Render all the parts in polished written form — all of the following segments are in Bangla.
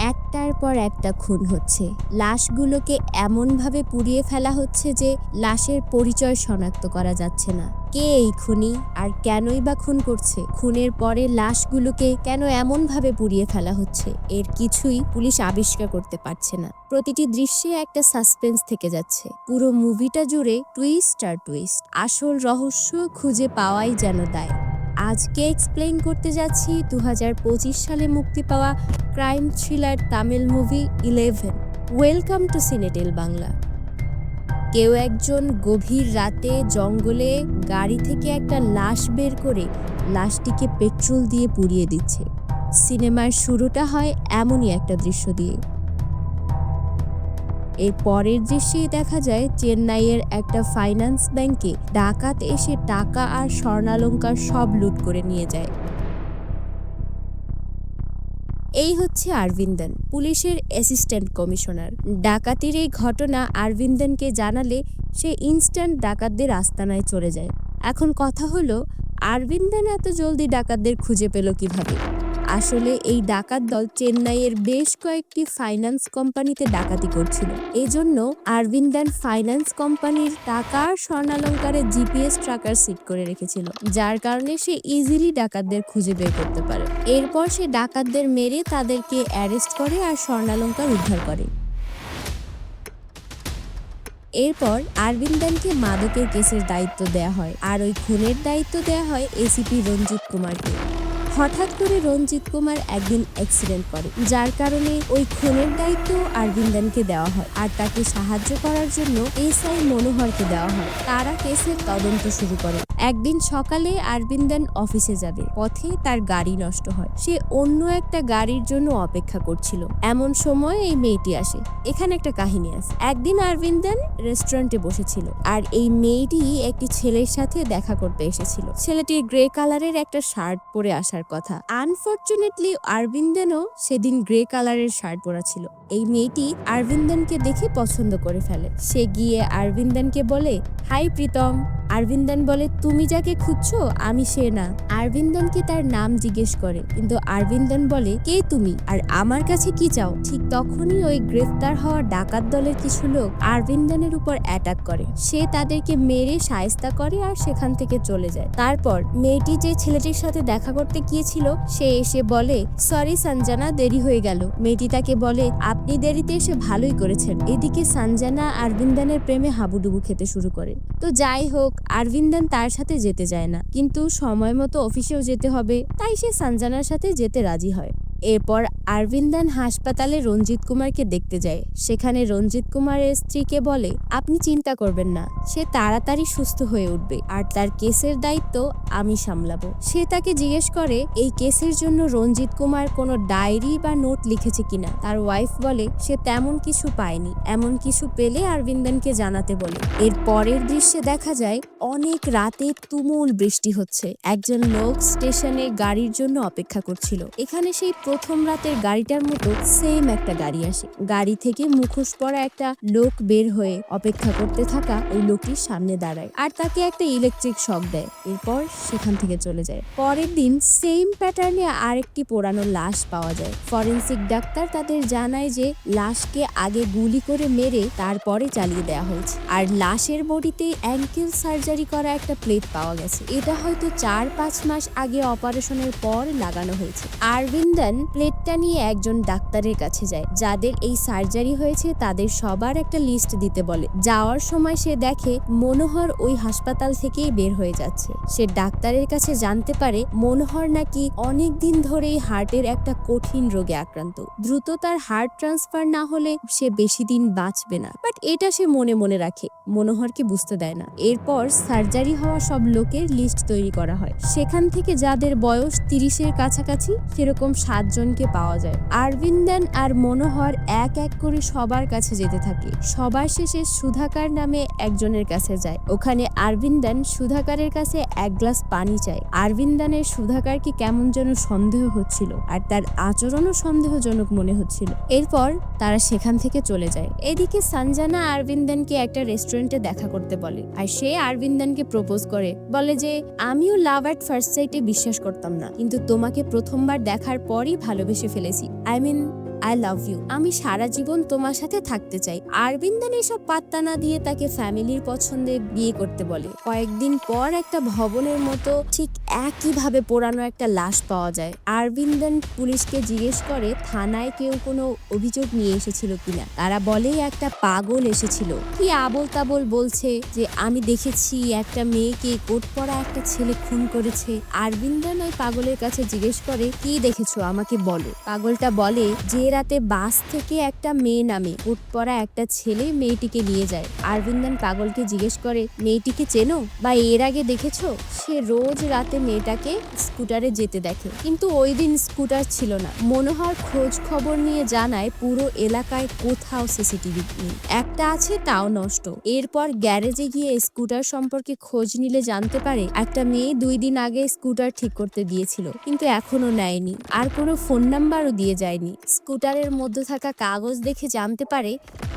একটার পর একটা খুন হচ্ছে। লাশগুলোকে এমনভাবে পুড়িয়ে ফেলা হচ্ছে যে লাশের পরিচয় শনাক্ত করা যাচ্ছে না। কে এই খুনি আর কেনই বা খুন করছে? খুনের পরে লাশগুলোকে কেন এমনভাবে পুড়িয়ে ফেলা হচ্ছে? এর কিছুই পুলিশ আবিষ্কার করতে পারছে না। প্রতিটি দৃশ্যে একটা সাসপেন্স থেকে যাচ্ছে। পুরো মুভিটা জুড়ে টুইস্ট আর টুইস্ট। আসল রহস্য খুঁজে পাওয়াই যেন দায়। আজকে এক্সপ্লেইন করতে যাচ্ছি 2025 সালে মুক্তি পাওয়া crime thriller Tamil movie 11। Welcome to Cinetel Bangla. কেউ একজন গভীর রাতে জঙ্গলে গাড়ি থেকে একটা লাশ বের করে লাশটিকে পেট্রোল দিয়ে পুড়িয়ে দিচ্ছে। সিনেমার শুরুটা হয় এমনই একটা দৃশ্য দিয়ে। এর পরের দৃশ্যেই দেখা যায় চেন্নাইয়ের একটা ফাইন্যান্স ব্যাংকে ডাকাত এসে টাকা আর স্বর্ণালংকার সব লুট করে নিয়ে যায়। এই হচ্ছে আরভিন্দন, পুলিশের অ্যাসিস্ট্যান্ট কমিশনার। ডাকাতির এই ঘটনা আরভিন্দনকে জানালে সে ইনস্ট্যান্ট ডাকাতদের আস্তানায় চলে যায়। এখন কথা হলো, আরভিন্দন এত জলদি ডাকাতদের খুঁজে পেল কিভাবে? আসলে এই ডাকাত দল চেন্নাইয়ের বেশ কয়েকটি ফাইন্যান্স কোম্পানিতে ডাকাতি করছিল। এজন্য আরভিন্দন ফাইন্যান্স কোম্পানির টাকা আর স্বর্ণালংকারের জিপিএস ট্র্যাকার সেট করে রেখেছিল, যার কারণে সে ইজিলি ডাকাতদের খুঁজে বের করতে পারে। এরপর সে ডাকাতদের মেরে তাদেরকে অ্যারেস্ট করে আর স্বর্ণালংকার উদ্ধার করে। এরপর আরভিন্দনকে মাদকের কেসের দায়িত্ব দেয়া হয় আর ওই খুনের দায়িত্ব দেয়া হয় এসিপি রঞ্জিত কুমারকে। হঠাৎ করে রঞ্জিত কুমার একদিন অ্যাক্সিডেন্ট করে, যার কারণে ওই খুনের দায়িত্ব আরভিন্দনকে দেওয়া হয় আর তাকে সাহায্য করার জন্য এসআই মনোহরকে দেওয়া হয়। তারা কেসের তদন্ত শুরু করে। একদিন সকালে আরভিন্দন অফিসে যাবে, পথে তার গাড়ি নষ্ট হয়। সে অন্য একটা গাড়ির জন্য অপেক্ষা করছিল। এমন সময় এই মেয়েটি আসে। এখানে একটা কাহিনী আছে। একদিন আরভিন্দন রেস্টুরেন্টে বসেছিল আর এই মেয়েটি একটি ছেলের সাথে দেখা করতে এসেছিল। ছেলেটির গ্রে কালারের একটা শার্ট পরে আসার কথা। আনফরচুনেটলি আরভিন্দনও সেদিন গ্রে কালারের শার্ট পরা ছিল। এই মেয়েটি আরভিন্দনকে দেখে পছন্দ করে ফেলে। সে গিয়ে আরভিন্দনকে বলে, হাই প্রীতম। আরভিন্দন বলে, তুমি যাকে খুঁজছো আমি সে না। আরভিন্দনকে তার নাম জিজ্ঞেস করে, কিন্তু আরভিন্দন বলে, কে তুমি আর আমার কাছে কি চাও? ঠিক তখনই ওই গ্রেফতার হওয়া ডাকাত দলের কিছু লোক আরভিন্দনের উপর অ্যাটাক করে। সে তাদেরকে মেরে শায়েস্তা করে আর সেখান থেকে চলে যায়। তারপর মেয়েটি যে ছেলেটির সাথে দেখা করতে গিয়েছিল সে এসে বলে, সরি সঞ্জনা, দেরি হয়ে গেল। মেয়েটি তাকে বলে, আপনি দেরিতে এসে ভালোই করেছেন। এদিকে সঞ্জনা আরভিন্দনের প্রেমে হাবুডুবু খেতে শুরু করে। তো যাই হোক, আরভিন্দন তার সাথে যেতে যায় না, কিন্তু সময় মতো অফিসেও যেতে হবে, তাই সে সঞ্জনার সাথে যেতে রাজি হয়। এরপর আরভিন্দন হাসপাতালে রঞ্জিত কুমারকে দেখতে যায়। সেখানে রঞ্জিত কুমারের স্ত্রীকে বলে, আপনি চিন্তা করবেন না, সে তাড়াতাড়ি সুস্থ হয়ে উঠবে আর তার কেসের দায়িত্ব আমি সামলাবো। সে তাকে জিজ্ঞেস করে এই কেসের জন্য রঞ্জিত কুমার কোনো ডায়েরি বা নোট লিখেছে কিনা। তার ওয়াইফ বলে সে তেমন কিছু পায়নি, এমন কিছু পেলে আরভিন্দনকে জানাতে বলে। এর পরের দৃশ্যে দেখা যায় অনেক রাতে তুমুল বৃষ্টি হচ্ছে। একজন লোক স্টেশনে গাড়ির জন্য অপেক্ষা করছিল। এখানে সেই প্রথম রাতের গাড়িটার মতো সেম একটা গাড়ি আসে। গাড়ি থেকে মুখোশ পরা একটা লোক বের হয়ে অপেক্ষা করতে থাকা ওই লোকটির সামনে দাঁড়ায় আর তাকে একটা ইলেকট্রিক শক দেয়। এরপর সেখান থেকে চলে যায়। পরের দিন সেম প্যাটার্নে আরেকটি পোড়ানো লাশ পাওয়া যায়। ফরেনসিক ডাক্তার তাদের জানায় যে লাশকে আগে গুলি করে মেরে তারপরে চালিয়ে দেওয়া হয়েছে আর লাশের বডিতে অ্যাঙ্কেল সার্জারি করা একটা প্লেট পাওয়া গেছে। এটা হয়তো 4-5 মাস আগে অপারেশনের পর লাগানো হয়েছে। আরভিন্দন প্লেটটা নিয়ে একজন ডাক্তারের কাছে যায়। যাদের এই সার্জারি হয়েছে তাদের সবার একটা লিস্ট দিতে বলে। যাওয়ার সময় সে দেখে মনোহর ওই হাসপাতাল থেকেই বের হয়ে যাচ্ছে। সে ডাক্তারের কাছে জানতে পারে মনোহর নাকি অনেক দিন ধরেই হার্টের একটা কঠিন রোগে আক্রান্ত। দ্রুত তার হার্ট ট্রান্সফার না হলে সে বেশি দিন বাঁচবে না। বাট এটা সে মনে মনে রাখে, মনোহরকে বুঝতে দেয় না। এরপর সার্জারি হওয়া সব লোকের লিস্ট তৈরি করা হয়। সেখান থেকে যাদের বয়স 30-এর কাছাকাছি সেরকম 7 জনকে পাওয়া যায়। আরভিন্দন আর মনোহর এক এক করে সবার কাছে যেতে থাকে। সবার শেষে সুধাকার নামে একজনের কাছে যায়। ওখানে আরভিন্দন সুধাকারের কাছে এক গ্লাস পানি চায়। আরভিন্দনের সুধাকারকে কেমন যেন সন্দেহ হচ্ছিল আর তার আচরণও সন্দেহজনক মনে হচ্ছিল। এরপর তারা সেখান থেকে চলে যায়। এদিকে সঞ্জনা আরভিন্দনকে একটা রেস্টুরেন্টে দেখা করতে বলে আর সে আরভিন্দনকে প্রপোজ করে, বলে যে আমিও লাভ অ্যাট ফার্স্ট সাইটে বিশ্বাস করতাম না, কিন্তু তোমাকে প্রথমবার দেখার পরই ভালোবেসে ফেলেছি। আই লাভ ইউ, আমি সারা জীবন তোমার সাথে থাকতে চাই। আরবিন্দন এসব পাত্তা না দিয়ে তাকে ফ্যামিলির পছন্দে বিয়ে করতে বলে। কয়েকদিন পর একটা ভবনের মতো ঠিক একইভাবে পোড়ানো একটা লাশ পাওয়া যায়। আরবিন্দন পুলিশকে জিজ্ঞেস করে থানায় কেউ কোনো অভিযোগ নিয়ে এসেছিল কিনা। তারা বলে একটা পাগল এসেছিল, কি আবোল তাবোল বলছে যে আমি দেখেছি একটা মেয়েকে কোট পরা একটা ছেলে খুন করেছে। আরবিন্দন ওই পাগলের কাছে জিজ্ঞেস করে কি দেখেছো আমাকে বলো। পাগলটা বলে যে রাতে বাস থেকে একটা মেয়ে নামে, কোট পরা একটা ছেলে মেয়েটিকে নিয়ে যায়। আরবিন্দন পাগলকে জিজ্ঞেস করে মেয়েটিকে চেনো বা এর আগে দেখেছো। সে রোজ রাতে মেয়েটাকে স্কুটারে যেতে দেখে, কিন্তু ওই দিন স্কুটার ছিল না। মনোহর খোঁজ খবর নিয়ে জানায় পুরো এলাকায় কোথাও সিসিটিভি নেই, একটা আছে তাও নষ্ট। এরপর গ্যারেজে গিয়ে স্কুটার সম্পর্কে খোঁজ নিলে জানতে পারে একটা মেয়ে 2 দিন আগে স্কুটার ঠিক করতে দিয়েছিল, কিন্তু এখনো নেয়নি, আর কোনো ফোন নাম্বারও দিয়ে যায়নি। স্কুটারের মধ্যে থাকা কাগজ দেখে জানতে পারে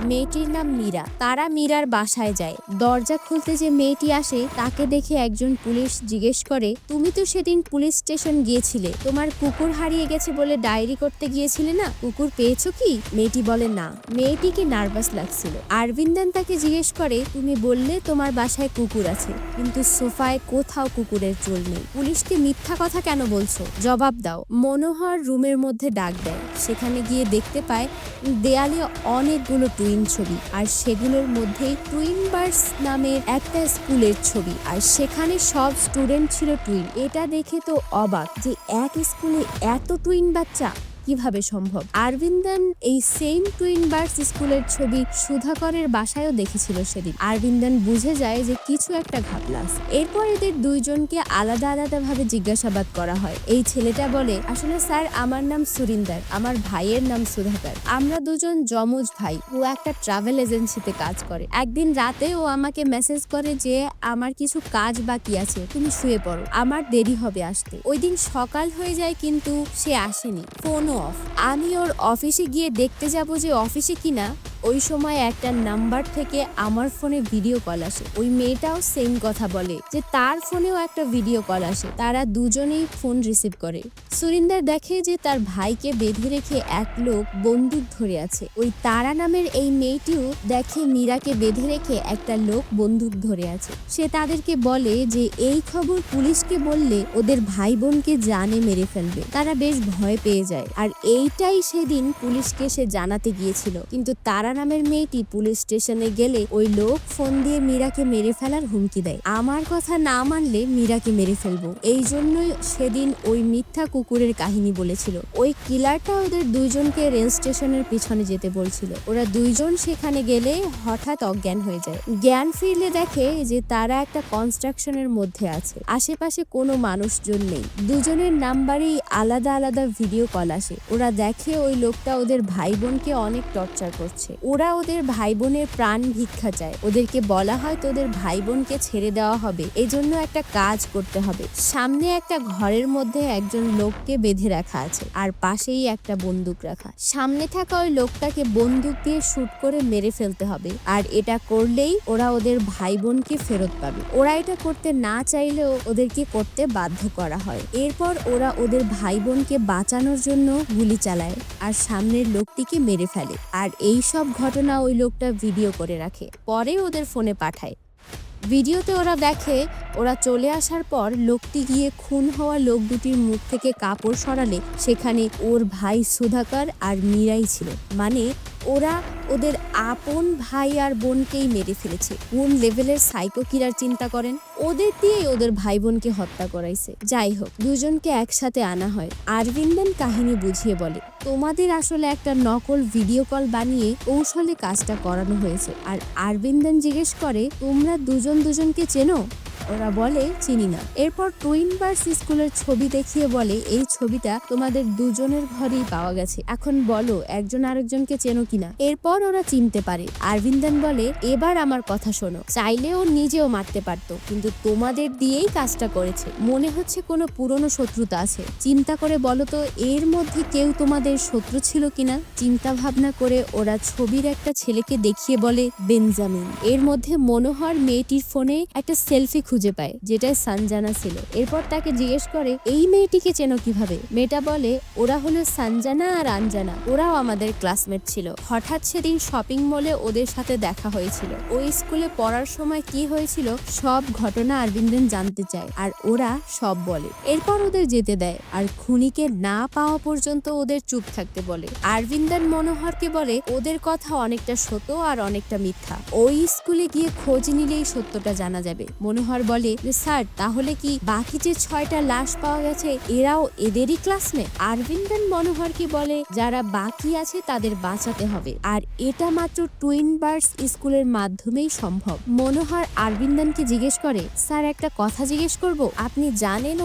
মেয়েটির নাম মীরা। তারা মীরার বাসায় যায়। দরজা খুলতে যে মেয়েটি আসে তাকে দেখে একজন পুলিশ জিজ্ঞেস করে তুমি তো সেদিন পুলিশ স্টেশন গিয়েছিলে, তোমার কুকুর হারিয়ে গেছে বলে ডায়েরি করতে গিয়েছিলে না, কুকুর পেয়েছো কি? মেয়েটি বলে না। মেয়েটিকে নার্ভাস লাগছিল। আরবিন্দন তাকে জিজ্ঞেস করে তুমি বললে তোমার বাসায় কুকুর আছে, কিন্তু সোফায় কোথাও কুকুরের চুল নেই, পুলিশকে মিথ্যা কথা কেন বলছো, জবাব দাও। মনোহর রুমের মধ্যে ডাক দেয়। সেখানে গিয়ে দেখতে পায় দেয়ালে অনেকগুলো টুইন ছবি, আর সেগুলোর মধ্যে টুইন বার্ডস নামের একটা স্কুলের ছবি, আর সেখানে সব স্টুডেন্ট ছিল টুইন। এটা দেখে তো অবাক যে এক স্কুলে এত টুইন বাচ্চা কিভাবে সম্ভব। আরবিন্দন এই সেম টুইন বার্ডস স্কুলের ছবি সুধাকরের বাসায়ও দেখেছিল সেদিন। আরবিন্দন বুঝে যায় যে কিছু একটা ঘাপলা আছে। এরপর এদের দুইজনকে আলাদা আলাদা ভাবে জিজ্ঞাসাবাদ করা হয়। এই ছেলেটা বলে আসলে স্যার আমার নাম সুরিন্দর, আমার ভাইয়ের নাম সুধাকর, আমরা দুজন যমজ ভাই। ও একটা ট্রাভেল এজেন্সিতে কাজ করে। একদিন রাতে ও আমাকে মেসেজ করে যে আমার কিছু কাজ বাকি আছে, তুমি শুয়ে পড়ো, আমার দেরি হবে আসতে। ওই দিন সকাল হয়ে যায় কিন্তু সে আসেনি, ফোনও অফ। আমি ওর অফিসে গিয়ে দেখতে যাব যে অফিসে কিনা। ওই সময় একটা নাম্বার থেকে আমার ফোনে ভিডিও কল আসে। ওই মেয়েটাও সেম কথা বলে যে তার ফোনেও একটা ভিডিও কল আসে। তারা দুজনেই ফোন রিসিভ করে। সুরিন্দর দেখে যে তার ভাইকে বেঁধে রেখে এক লোক বন্দুক ধরে আছে। ওই তারা নামের এই মেয়েটিও দেখে মীরাকে বেঁধে রেখে একটা লোক বন্দুক ধরে আছে। সে তাদেরকে বলে যে এই খবর পুলিশকে বললে ওদের ভাই বোনকে জানে মেরে ফেলবে। তারা বেশ ভয় পেয়ে যায়। আর এইটাই সেদিন পুলিশকে সে জানাতে গিয়েছিল, কিন্তু তারা নামের মেয়েটি পুলিশ স্টেশনে গেলে ওই লোক ফোন দিয়ে মীরাকে মেরে ফেলার হুমকি দেয়। আমার কথা না মানলে মীরাকে মেরে ফেলবো, এই জন্যই সেদিন ওই মিথ্যা কুকুরের কাহিনী বলেছিল। ওই কিলারটা ওদের দুইজনকে রেল স্টেশনের পিছনে যেতে বলছিল। ওরা দুইজন সেখানে গেলে হঠাৎ অজ্ঞান হয়ে যায়। জ্ঞান ফিরলে দেখে যে তারা একটা কনস্ট্রাকশনের মধ্যে আছে, আশেপাশে কোনো মানুষজন নেই। দুজনের নাম্বারেই আলাদা আলাদা ভিডিও কল আসে। ওরা দেখে ওই লোকটা ওদের ভাই বোনকে অনেক টর্চার করছে। ওরা ওদের ভাই বোনের প্রাণ ভিক্ষা চায়। ওদেরকে বলা হয় তোদের ভাই বোনকে ছেড়ে দেওয়া হবে, এজন্য একটা কাজ করতে হবে। সামনে একটা ঘরের মধ্যে একজন লোককে বেঁধে রাখা আছে, আর পাশেই একটা বন্দুক রাখা। সামনে থাকা ওই লোকটাকে বন্দুক দিয়ে শুট করে মেরে ফেলতে হবে, আর এটা করলেই ওরা ওদের ভাই বোনকে ফেরত পাবে। ওরা এটা করতে না চাইলেও ওদেরকে করতে বাধ্য করা হয়। এরপর ওরা ওদের ভাই বোনকে বাঁচানোর জন্য গুলি চালায় আর সামনের লোকটিকে মেরে ফেলে। আর এই সব ঘটনা ওই লোকটা ভিডিও করে রাখে, পরে ওদের ফোনে পাঠায়। ভিডিওতে ওরা দেখে ওরা চলে আসার পর লোকটি গিয়ে খুন হওয়া লোক দুটির মুখ থেকে কাপড় সরালে সেখানে ওর ভাই সুধাকর আর মীরাই ছিল। মানে ওরা ওদের আপন ভাই আর বোনকেই মেরে ফেলেছে। কোন লেভেলের সাইকো কিলার চিন্তা করেন, ওদের দিয়েই ওদের ভাই বোনকে হত্যা করাইছে। যাই হোক, দুজনকে একসাথে আনা হয়। আরবিন্দন কাহিনী বুঝিয়ে বলে তোমাদের আসলে একটা নকল ভিডিও কল বানিয়ে কৌশলে কাজটা করানো হয়েছে। আর আরবিন্দন জিজ্ঞেস করে তোমরা দুজন দুজনকে চেনো? ওরা বলে চিনি না। এরপর টুইন বার্ডস স্কুলের ছবি দেখিয়ে বলে এই ছবিটা তোমাদের দুজনের ঘরেই পাওয়া গেছে, এখন বলো একজন আরেকজনকে চেনো কিনা। এরপর ওরা চিনতে পারে। আরবিন্দন বলে এবার আমার কথা শোনো, চাইলে ও নিজেও মারতে পারতো, কিন্তু তোমাদের দিয়েই কাজটা করেছে। মনে হচ্ছে কোনো পুরনো শত্রুতা আছে, চিন্তা করে বলো তো এর মধ্যে কেউ তোমাদের শত্রু ছিল কিনা। চিন্তা ভাবনা করে ওরা ছবির একটা ছেলেকে দেখিয়ে বলে বেঞ্জামিন। এর মধ্যে মনোহর মেয়েটির ফোনে একটা সেলফি খুঁজে খুঁজে পায়, যেটায় সঞ্জানা ছিল। এরপর তাকে জিজ্ঞেস করে এই মেয়েটিকে চেনো কিভাবে। মেয়েটা বলে ওরা হলো সঞ্জানা আর আঞ্জানা, ওরাও আমাদের ক্লাসমেট ছিল। হঠাৎ সেদিন শপিং মলে ওদের সাথে দেখা হয়েছিল। ওই স্কুলে পড়ার সময় কি হয়েছিল সব ঘটনা আরবিন্দন জানতে চায়, আর ওরা সব বলে। এরপর ওদের যেতে দেয় আর খুনিকে না পাওয়া পর্যন্ত ওদের চুপ থাকতে বলে। আরবিন্দন মনোহরকে বলে ওদের কথা অনেকটা সত্য আর অনেকটা মিথ্যা, ওই স্কুলে গিয়ে খোঁজ নিলেই সত্যটা জানা যাবে। মনোহর বলে যে স্যার, তাহলে কি বাকি যে 6টা লাশ পাওয়া গেছে এরাও এদেরই ক্লাসমেট? আরবিন্দন মনোহরকে বলে যারা বাকি আছে তাদের বাঁচাতে হবে, আর এটা মাত্র টুইন বার্ডস স্কুলের মাধ্যমেই সম্ভব। মনোহর আরবিন্দনকে জিজ্ঞেস করে স্যার, একটা কথা জিজ্ঞেস করব, আপনি জানেন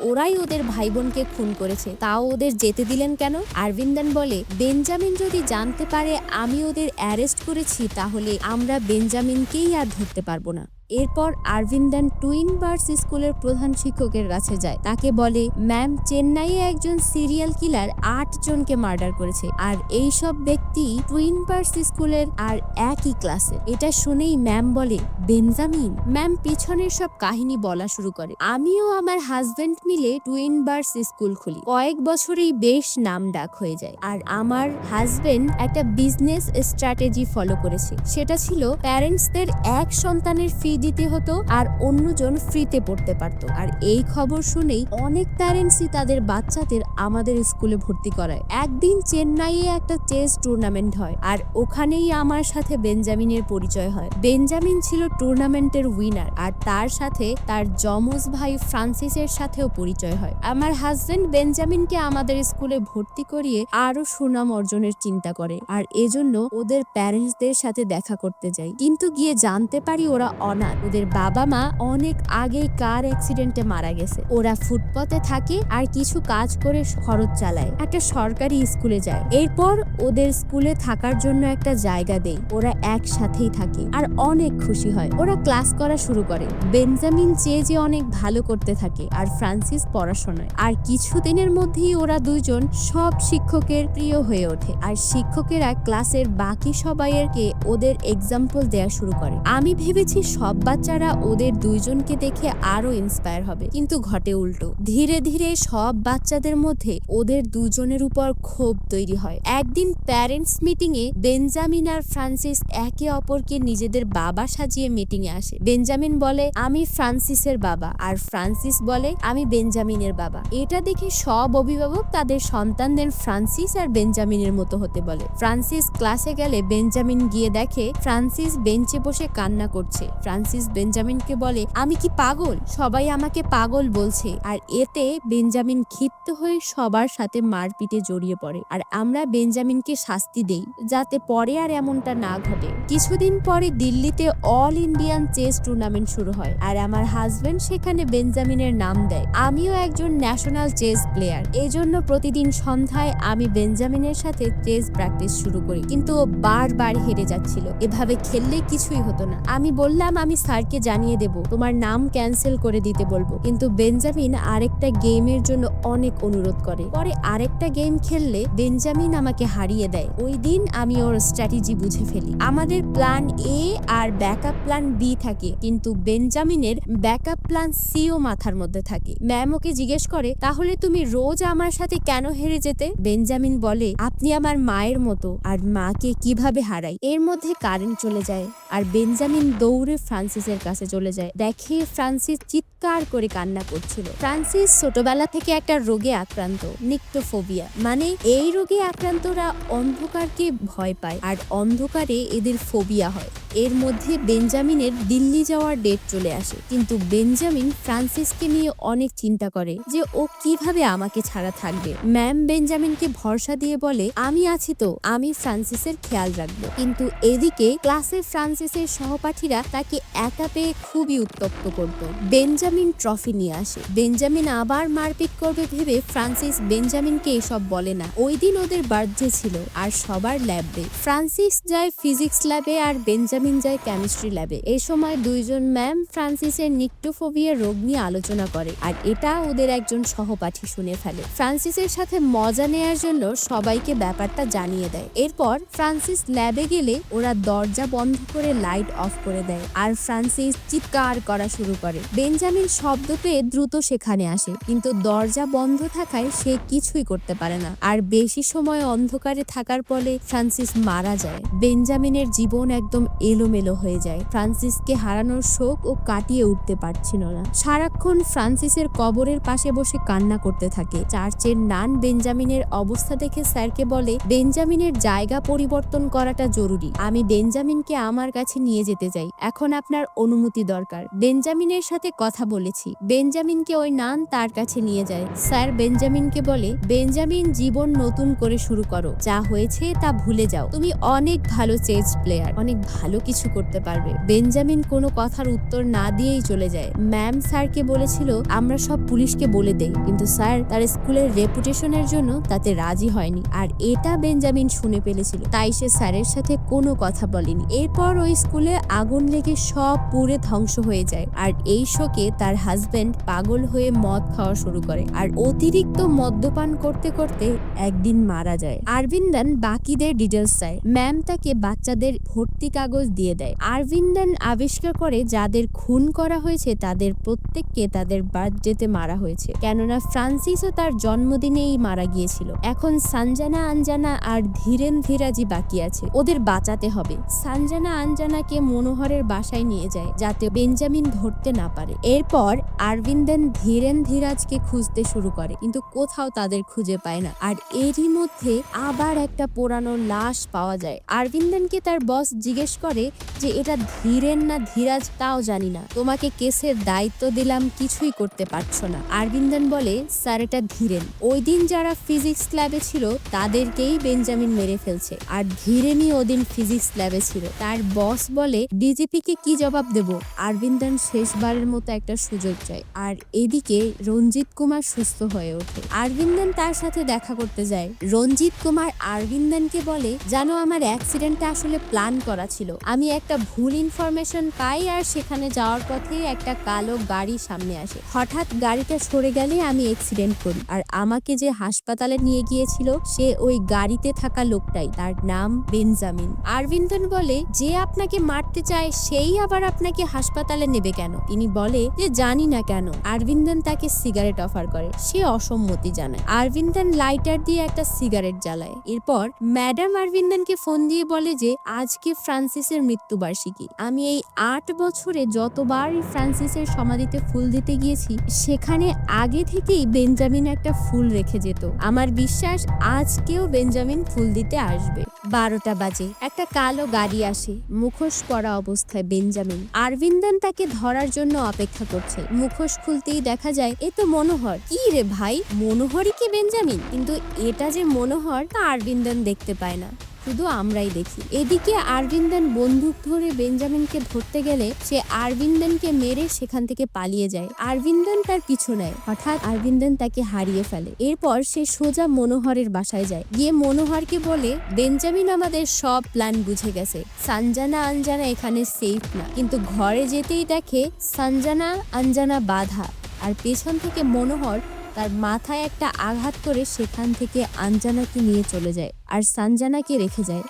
ওরাই ওদের ভাই বোনকে খুন করেছে, তাও ওদের যেতে দিলেন কেন? আরবিন্দন বলে বেঞ্জামিন যদি জানতে পারে আমি ওদের অ্যারেস্ট করেছি তাহলে আমরা বেঞ্জামিনকেই আর ধরতে পারবো না। এরপর আরবিন্দন টুইন বার্ডস স্কুলের প্রধান শিক্ষকের কাছে যায়, তাকে বলে ম্যাম, চেন্নাইয়ে একজন সিরিয়াল কিলার 8 জনকে মার্ডার করেছে, আর এই সব ব্যক্তি টুইন বার্ডস স্কুলের আর একই ক্লাসে। এটা শুনেই ম্যাম বলে বেঞ্জামিন। ম্যাম পিছনের সব কাহিনী বলা শুরু করে। আমিও আমার হাজবেন্ড মিলে টুইন বার্ডস স্কুল খুলি, কয়েক বছরেই বেশ নাম ডাক হয়ে যায়। আর আমার হাজবেন্ড একটা বিজনেস স্ট্র্যাটেজি ফলো করেছে, সেটা ছিল প্যারেন্টসদের এক সন্তানের ফি দিতে হতো আর অন্যজন ফ্রিতে পড়তে পারতো। আর এই খবর শুনেই অনেক প্যারেন্টসই তাদের বাচ্চাদের আমাদের স্কুলে ভর্তি করায়। একদিন চেন্নাইয়ে একটা চেস টুর্নামেন্ট হয় আর ওখানেই আমার সাথে বেঞ্জামিনের পরিচয় হয়। বেঞ্জামিন ছিল টুর্নামেন্টের উইনার, আর তার সাথে তার যমজ ভাই ফ্রান্সিসের সাথেও পরিচয় হয়। আমার হাজবেন্ড বেঞ্জামিনকে আমাদের স্কুলে ভর্তি করিয়ে আরো সুনাম অর্জনের চিন্তা করে, আর এজন্য ওদের প্যারেন্টসদের সাথে দেখা করতে যাই। কিন্তু গিয়ে জানতে পারি ওরা অনাথ, ওদের বাবা মা অনেক আগেই কার অ্যাক্সিডেন্টে মারা গেছে। ওরা ফুটপাতে থাকে আর কিছু কাজ করে খরচ চালায়। একটা সরকারি স্কুলে যায়। এরপর ওদের স্কুলে থাকার জন্য একটা জায়গা দেই, ওরা একসাথেই থাকে আর অনেক খুশি হয়। ওরা ক্লাস করা শুরু করে। বেঞ্জামিন যে অনেক ভালো করতে থাকে আর ফ্রান্সিস পড়াশোনায়। আর কিছুদিনের মধ্যেই ওরা দুইজন সব শিক্ষকের প্রিয় হয়ে ওঠে, আর শিক্ষকেরা ক্লাসের বাকি সবাইকে ওদের এক্সাম্পল দেয়া শুরু করে। আমি ভেবেছি সব বাচ্চারা ওদের দুইজনকে দেখে আরো ইন্সপায়ার হবে, কিন্তু ঘটে উল্টো। ধীরে ধীরে সব বাচ্চাদের মধ্যে ওদের দুজনের উপর ক্ষোভ তৈরি হয়। একদিন প্যারেন্টস মিটিং এ বেঞ্জামিন আর ফ্রান্সিস একে অপরকে নিজেদের বাবা সাজিয়ে মিটিং এ আসে। বেঞ্জামিন বলে আমি ফ্রান্সিসের বাবা, আর ফ্রান্সিস বলে আমি বেঞ্জামিনের বাবা। এটা দেখে সব অভিভাবক তাদের সন্তানদের ফ্রান্সিস আর বেঞ্জামিনের মতো হতে বলে। ফ্রান্সিস ক্লাসে গেলে বেঞ্জামিন গিয়ে দেখে ফ্রান্সিস বেঞ্চে বসে কান্না করছে। ফ্রান্সিস বেঞ্জামিনকে বলে আমি কি পাগল? সবাই আমাকে পাগল বলছে। আর এতে বেঞ্জামিন ক্ষিপ্ত হয়ে সবার সাথে মারপিটে জড়িয়ে পড়ে, আর আমরা বেঞ্জামিনকে শাস্তি দেই যাতে পরে আর এমনটা না ঘটে। কিছুদিন পরে দিল্লিতে অল ইন্ডিয়ান চেস টুর্নামেন্ট শুরু হয়, আর আমার হাজবেন্ড সেখানে বেঞ্জামিনের নাম দেয়। আমিও একজন ন্যাশনাল চেস প্লেয়ার, এজন্য প্রতিদিন সন্ধ্যায় আমি বেঞ্জামিনের সাথে চেস প্র্যাকটিস শুরু করি, কিন্তু ও বারবার হেরে যাচ্ছিল। এভাবে খেললে কিছুই হতো না। আমি বললাম আমি স্যারকে জানিয়ে দেব, তোমার নাম ক্যান্সেল করে দিতে বলবো, কিন্তু বেঞ্জামিন আরেকটা গেমের জন্য অনেক অনুরোধ করে। পরে আরেকটা গেম খেললে বেঞ্জামিন আমাকে হারিয়ে দেয়। ওই দিন আমি ওর স্ট্র্যাটেজি বুঝে ফেলি। আমাদের প্ল্যান এ আর ব্যাকআপ প্ল্যান বি থাকে, কিন্তু বেঞ্জামিনের ব্যাকআপ প্ল্যান সিও মাথার মধ্যে থাকে। ম্যাম ওকে জিজ্ঞেস করে তাহলে তুমি রোজ আমার সাথে কেন হেরে যেতে? বেঞ্জামিন বলে আপনি আমার মায়ের মতো, আর মাকে কিভাবে হারাই। এর মধ্যে কারেন্ট চলে যায় আর বেঞ্জামিন দৌড়ে ফ্রান্সিসের কাছে চলে যায়। দেখে ফ্রান্সিস চিৎকার করে কান্না করছিল। ফ্রান্সিস ছোটবেলা থেকে একটা রোগে আক্রান্ত, নিক্টোফোবিয়া, মানে এই রোগে আক্রান্তরা অন্ধকারকে ভয় পায় আর অন্ধকারে এদের ফোবিয়া হয়। এর মধ্যে বেঞ্জামিনের দিল্লি যাওয়ার ডেট চলে আসে, কিন্তু বেঞ্জামিন ফ্রান্সিসকে নিয়ে অনেক চিন্তা করে যে ও কিভাবে আমাকে ছাড়া থাকবে। ম্যাম বেঞ্জামিনকে ভরসা দিয়ে বলে আমি আছি তো, আমি ফ্রান্সিসের খেয়াল রাখবো। কিন্তু এদিকে ক্লাসে ফ্রান্সিসের সহপাঠীরা তাকে একা পেয়ে খুবই উত্তপ্ত করত। বেঞ্জামিন ট্রফি নিয়ে আসে। বেঞ্জামিন আবার মারপিট করবে ভেবে ফ্রান্সিস বেঞ্জামিনকে এসব বলে না। ওই দিন ওদের বার্থডে ছিল আর সবার ল্যাব ডে। ফ্রান্সিস যায় ফিজিক্স ল্যাবে আর বেঞ্জামিন বেঞ্জামিন যায় কেমিস্ট্রি ল্যাবে। এই সময় দুইজন ম্যাম ফ্রান্সিসের নিক্টোফোবিয়া রোগ নিয়ে আলোচনা করে, আর এটা ওদের একজন সহপাঠী শুনে ফেলে। ফ্রান্সিসের সাথে মজা নেয়ার জন্য সবাইকে ব্যাপারটা জানিয়ে দেয়। এরপর ফ্রান্সিস ল্যাবে গেলে ওরা দরজা বন্ধ করে লাইট অফ করে দেয়, আর ফ্রান্সিস চিৎকার করা শুরু করে। বেঞ্জামিন শব্দ পেয়ে দ্রুত সেখানে আসে, কিন্তু দরজা বন্ধ থাকায় সে কিছুই করতে পারে না। আর বেশি সময় অন্ধকারে থাকার ফলে ফ্রান্সিস মারা যায়। বেঞ্জামিনের জীবন একদম এলোমেলো হয়ে যায়। ফ্রান্সিসকে হারানোর শোক ও কাটিয়ে উঠতে পারছিল না। সারাক্ষণ ফ্রান্সিসের কবরের পাশে বসে কান্না করতে থাকে। চার্চের নান বেঞ্জামিনের অবস্থা দেখে স্যারকে বলে, বেঞ্জামিনের জায়গা পরিবর্তন করাটা জরুরি। আমি বেঞ্জামিনকে আমার কাছে নিয়ে যেতে চাই, এখন আপনার অনুমতি দরকার। বেঞ্জামিনের সাথে কথা বলেছি। বেঞ্জামিনকে ওই নান তার কাছে নিয়ে যায়। স্যার বেঞ্জামিনকে বলে, বেঞ্জামিন জীবন নতুন করে শুরু করো, যা হয়েছে তা ভুলে যাও। তুমি অনেক ভালো চেস প্লেয়ার, অনেক ভালো কিছু করতে পারবে। বেঞ্জামিন কোনো কথার উত্তর না দিয়েই চলে যায়। ম্যাম স্যারকে বলেছিল আমরা সব পুলিশকে বলে দেই, কিন্তু স্যার তার স্কুলের রেপুটেশনের জন্য তাতে রাজি হয়নি, আর এটা বেঞ্জামিন শুনে ফেলেছিল, তাই সে স্যারের সাথে কোনো কথা বলেনি। এরপর ওই স্কুলে আগুন লেগে সব পুড়ে ধ্বংস হয়ে যায়, আর এই শোকে তার হাজবেন্ড পাগল হয়ে মদ খাওয়া শুরু করে, আর অতিরিক্ত মদ্যপান করতে করতে একদিন মারা যায়। আরভিন্দান বাকিদের ডিটেলস চায়। ম্যাম তাকে বাচ্চাদের ভর্তি কাগজ দিয়ে দেয়। আরভিন্দান আবিষ্কার করে যাদের খুন করা হয়েছে তাদের প্রত্যেককে তাদের বার্থডেতে মারা হয়েছে, কেননা ফ্রান্সিসও তার জন্মদিনেই মারা গিয়েছিল। এখন সানজানা আঞ্জানা আর ধীরেন ধীরাজই বাকি আছে, ওদের বাঁচাতে হবে। সানজানা আঞ্জানাকে মনোহরের বাসায় নিয়ে যায় যাতে বেঞ্জামিন ধরতে না পারে। এরপর আরভিন্দান ধীরেন ধীরাজকে খুঁজতে শুরু করে, কিন্তু কোথাও তাদের খুঁজে পায় না। আর এরই মধ্যে আবার একটা পোড়ানো লাশ পাওয়া যায়। আরভিন্দানকে তার বস জিজ্ঞেস করে যে এটা ধীরেন না ধীরাজ তাও জানি না, তোমাকে কেসের দায়িত্ব দিলাম, কিছুই করতে পারছো না। আরভিন্দান বলে, স্যার এটা ধীরেন, ওই দিন যারা ফিজিক্স ল্যাবে ছিল তাদেরকেই বেঞ্জামিন মেরে ফেলছে, আর ধীরেনই ওদিন ফিজিক্স ল্যাবে ছিল। তার বস বলে, ডিজিপি কে কি জবাব দেব? আরভিন্দান শেষবারের মতো একটা সুযোগ চায়। আর এদিকে রঞ্জিত কুমার সুস্থ হয়ে ওঠে। আরভিন্দান তার সাথে দেখা করতে যায়। রঞ্জিত কুমার আরভিন্দানকে বলে, জানো আমার অ্যাক্সিডেন্টটা আসলে প্ল্যান করা ছিল। আমি একটা ভুল ইনফরমেশন পাই, আর সেখানে যাওয়ার পথে একটা কালো গাড়ি সামনে আসে। হঠাৎ গাড়িটা সরে গেলে আমি অ্যাক্সিডেন্ট করি, আর আমাকে যে হাসপাতালে নিয়ে গিয়েছিল সে ওই গাড়িতে থাকা লোকটাই, তার নাম বেঞ্জামিন। আরভিন্দান বলে, যে আপনাকে মারতে চায় সেই আবার আপনাকে হাসপাতালে নেবে কেন? তিনি বলে যে জানি না কেন। আরভিন্দান তাকে সিগারেট অফার করে, সে অসম্মতি জানায়। আরভিন্দান লাইটার দিয়ে একটা সিগারেট জ্বালায়। এরপর ম্যাডাম আরভিন্দানকে ফোন দিয়ে বলে যে আজকে ফ্রান্সিসের মৃত্যুবার্ষিকী। আমি এই 8 বছরে যতবার ফ্রান্সিসের সমাধিতে ফুল দিতে গিয়েছি সেখানে আগে থেকেই বেঞ্জামিন একটা ফুল রেখে যেত। আমার বিশ্বাস আজকেও বেঞ্জামিন ফুল দিতে আসবে। 12টা বাজে একটা কালো গাড়ি আসে, মুখোশ পরা অবস্থায় বেঞ্জামিন। আরভিন্দান তাকে ধরার জন্য অপেক্ষা করছে। মুখোশ খুলতেই দেখা যায় এ তো মনোহর। কি রে ভাই, মনোহরই কি বেঞ্জামিন? কিন্তু এটা যে মনোহর তা আরভিন্দান দেখতে পায় না, শুধু আমরাই দেখি। এদিকে আরভিন্দান বন্দুক ধরে বেঞ্জামিনকে ধরতে গেলে সে আরভিন্দানকে মেরে সেখান থেকে পালিয়ে যায়। আরভিন্দান তার পিছু নেয়। হঠাৎ আরভিন্দান তাকে হারিয়ে ফেলে। এরপর সে সোজা মনোহরের বাসায় যায়, গিয়ে মনোহরকে বলে, বেঞ্জামিন আমাদের সব প্ল্যান বুঝে গেছে, সানজানা আঞ্জানা এখানে সেফ না। কিন্তু ঘরে যেতেই দেখে সানজানা আঞ্জানা বাধা, আর পেছন থেকে মনোহর তার মাথায় একটা আঘাত করে সেখান থেকে আঞ্জানাকে নিয়ে চলে যায়, আর সানজানাকে রেখে যায়।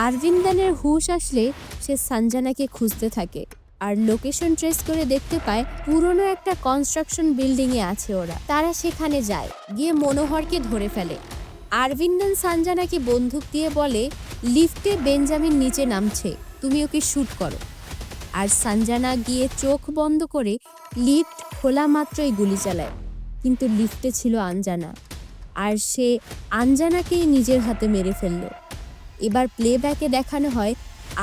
আরভিন্দানের হুঁশ আসলে সে সানজানাকে খুঁজতে থাকে, আর লোকেশন ট্রেস করে দেখতে পায় পুরনো একটা কনস্ট্রাকশন বিল্ডিং এ আছে ওরা। তারা সেখানে যায়, গিয়ে মনোহরকে ধরে ফেলে। আরভিন্দান সানজানাকে বন্দুক দিয়ে বলে, লিফটে বেঞ্জামিন নিচে নামছে, তুমি ওকে শুট করো। আর সানজানা গিয়ে চোখ বন্ধ করে লিফট খোলা মাত্রই গুলি চালায়, কিন্তু লিফটে ছিল আঞ্জানা, আর সে আঞ্জানাকেই নিজের হাতে মেরে ফেলল। এবার প্লেব্যাকে দেখানো হয়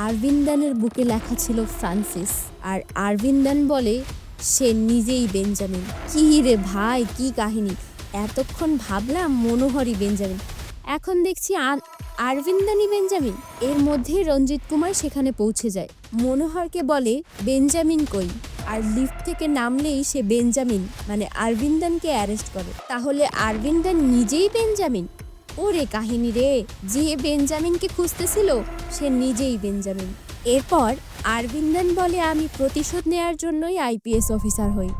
আরভিন্দানের বুকে লেখা ছিল ফ্রান্সিস, আর আরভিন্দান বলে সে নিজেই বেঞ্জামিন। কি রে ভাই, কি কাহিনী! এতক্ষণ ভাবলাম মনোহরই বেঞ্জামিন, এখন দেখছি আরভিন্দানই বেঞ্জামিন। এর মধ্যে রঞ্জিত কুমার সেখানে পৌঁছে যায়। মনোহরকে বলে বেঞ্জামিন কই, আর লিফট থেকে নামলেই সে বেঞ্জামিন মানে আরভিন্দানকে অ্যারেস্ট করে। তাহলে আরভিন্দান নিজেই বেঞ্জামিন? ওরে কাহিনী রে, যে বেঞ্জামিনকে খুঁজতেছিল সে নিজেই বেঞ্জামিন। এরপর আরবিন্দন বলে আমি প্রতিশোধ নেয়ার জন্যই আইপিএস অফিসার হই।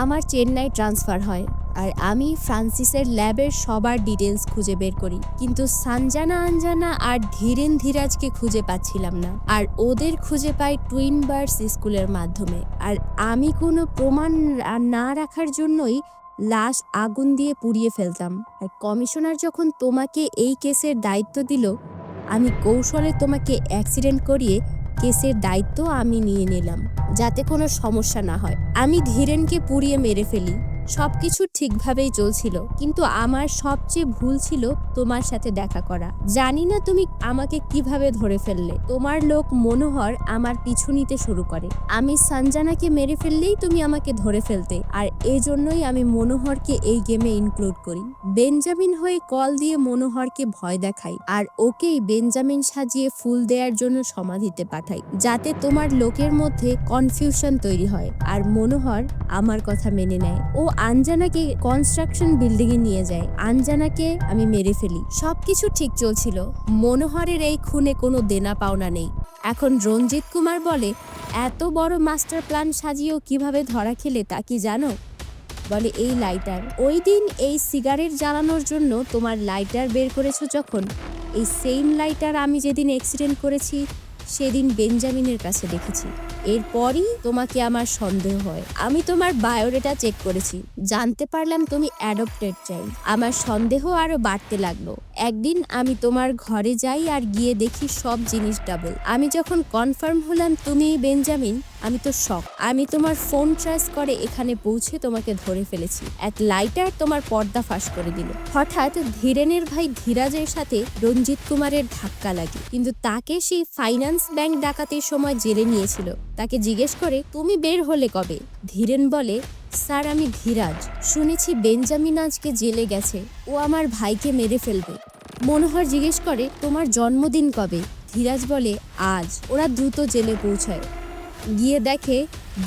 আমার চেন্নাই ট্রান্সফার হয় আর আমি ফ্রান্সিসের ল্যাবের সবার ডিটেলস খুঁজে বের করি, কিন্তু সঞ্জানা আঞ্জানা আর ধীরেন ধীরাজকে খুঁজে পাচ্ছিলাম না। আর ওদের খুঁজে পাই টুইন বার্ডস স্কুলের মাধ্যমে। আর আমি কোনো প্রমাণ না রাখার জন্যই লাশ আগুন দিয়ে পুড়িয়ে ফেলতাম। আর কমিশনার যখন তোমাকে এই কেসের দায়িত্ব দিল, আমি কৌশলে তোমাকে অ্যাক্সিডেন্ট করিয়ে কেসের দায়িত্ব আমি নিয়ে নিলাম, যাতে কোনো সমস্যা না হয়। আমি ধীরেনকে পুড়িয়ে মেরে ফেলি। সবকিছু ঠিকভাবেই চলছিল, কিন্তু আমার সবচেয়ে ভুল ছিল তোমার সাথে দেখা করা। জানি না তুমি আমাকে কিভাবে ধরে ফেললে। তোমার লোক মনোহর আমার পিছু নিতে শুরু করে। আমি সঞ্জানাকে মেরে ফেললেই তুমি আমাকে ধরে ফেলতে, আর এই জন্যই আমি মনোহরকে এই গেমে ইনক্লুড করি। বেঞ্জামিন হয়ে কল দিয়ে মনোহরকে ভয় দেখাই, আর ওকেই বেঞ্জামিন সাজিয়ে ফুল দেওয়ার জন্য সমাধিতে পাঠাই, যাতে তোমার লোকের মধ্যে কনফিউশন তৈরি হয় আর মনোহর আমার কথা মেনে নেয়। ও আঞ্জানাকে কনস্ট্রাকশন বিল্ডিং এ নিয়ে যায়। আঞ্জানাকে আমি মেরে ফেলি। সবকিছু ঠিক চলছিল। মনোহরের এই খুনে কোনো দেনা পাওনা নেই। এখন রঞ্জিত কুমার বলে, এত বড় মাস্টার প্ল্যান সাজিয়েও কিভাবে ধরা খেলে তা কি জানো? বলে, এই লাইটার। ওই দিন এই সিগারেট জ্বালানোর জন্য তোমার লাইটার বের করেছো যখন, এই সেম লাইটার আমি যেদিন অ্যাক্সিডেন্ট করেছি সেদিন বেঞ্জামিনের কাছে দেখেছি। এরপরই তোমাকে আমার সন্দেহ হয়। আমি তোমার বায়োডাটা চেক করেছি, জানতে পারলাম তুমি অ্যাডপ্টেড চাইল্ড। আমার সন্দেহ আরো বাড়তে লাগলো। একদিন আমি তোমার ঘরে যাই আর গিয়ে দেখি সব জিনিস ডাবল। আমি যখন কনফার্ম হলাম তুমি বেঞ্জামিন, আমি তো শক। আমি তোমার ফোন ট্রেস করে এখানে পৌঁছে তোমাকে ধরে ফেলেছি। এক লাইটার তোমার পর্দা ফাঁস করে দিল। হঠাৎ ধীরেনের ভাই ধীরাজের সাথে রঞ্জিত কুমারের ধাক্কা লাগে, কিন্তু তাকে সেই ফাইন্যান্স ব্যাংক ডাকাতির সময় জেলে নিয়েছিল। তাকে জিজ্ঞেস করে, তুমি বের হলে কবে? ধীরেন বলে, স্যার আমি ধীরাজ। শুনেছি বেঞ্জামিন আজকে জেলে গেছে, ও আমার ভাইকে মেরে ফেলবে। মনোহর জিজ্ঞেস করে, তোমার জন্মদিন কবে? ধীরাজ বলে, আজ। ওরা দ্রুত জেলে পৌঁছায়। গিয়ে দেখে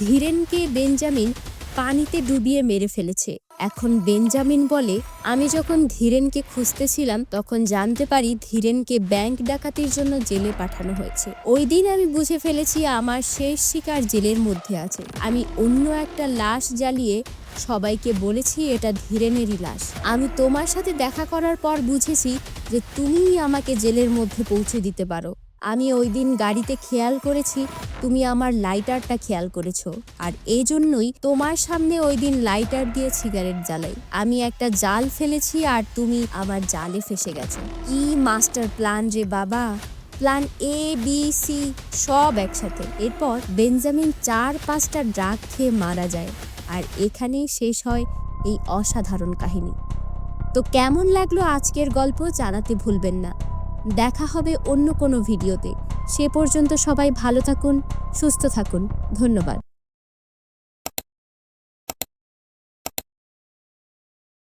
ধীরেনকে বেঞ্জামিন পানিতে ডুবিয়ে মেরে ফেলেছে। এখন বেঞ্জামিন বলে, আমি যখন ধীরেনকে খুঁজতেছিলাম তখন জানতে পারি ধীরেনকে ব্যাংক ডাকাতির জন্য জেলে পাঠানো হয়েছে। ওই দিন আমি বুঝে ফেলেছি আমার শেষ শিকার জেলের মধ্যে আছে। আমি অন্য একটা লাশ জ্বালিয়ে সবাইকে বলেছি এটা ধীরেনেরই লাশ। আমি তোমার সাথে দেখা করার পর বুঝেছি যে তুমিই আমাকে জেলের মধ্যে পৌঁছে দিতে পারো। আমি ওই দিন গাড়িতে খেয়াল করেছি তুমি আমার লাইটারটা খেয়াল করেছো, আর এই জন্যই তোমার সামনে ওই দিন লাইটার দিয়ে সিগারেট জ্বালাই। আমি একটা জাল ফেলেছি আর তুমি আমার জালে ফেসে গেছো। কি মাস্টার প্ল্যান রে বাবা! প্ল্যান এ বি সি সব একসাথে। এরপর বেঞ্জামিন 4-5টা ড্রাগ খেয়ে মারা যায়, আর এখানেই শেষ হয় এই অসাধারণ কাহিনী। তো কেমন লাগলো আজকের গল্প জানাতে ভুলবেন না। দেখা হবে অন্য কোনো ভিডিওতে। সে পর্যন্ত সবাই ভালো থাকুন, সুস্থ থাকুন। ধন্যবাদ।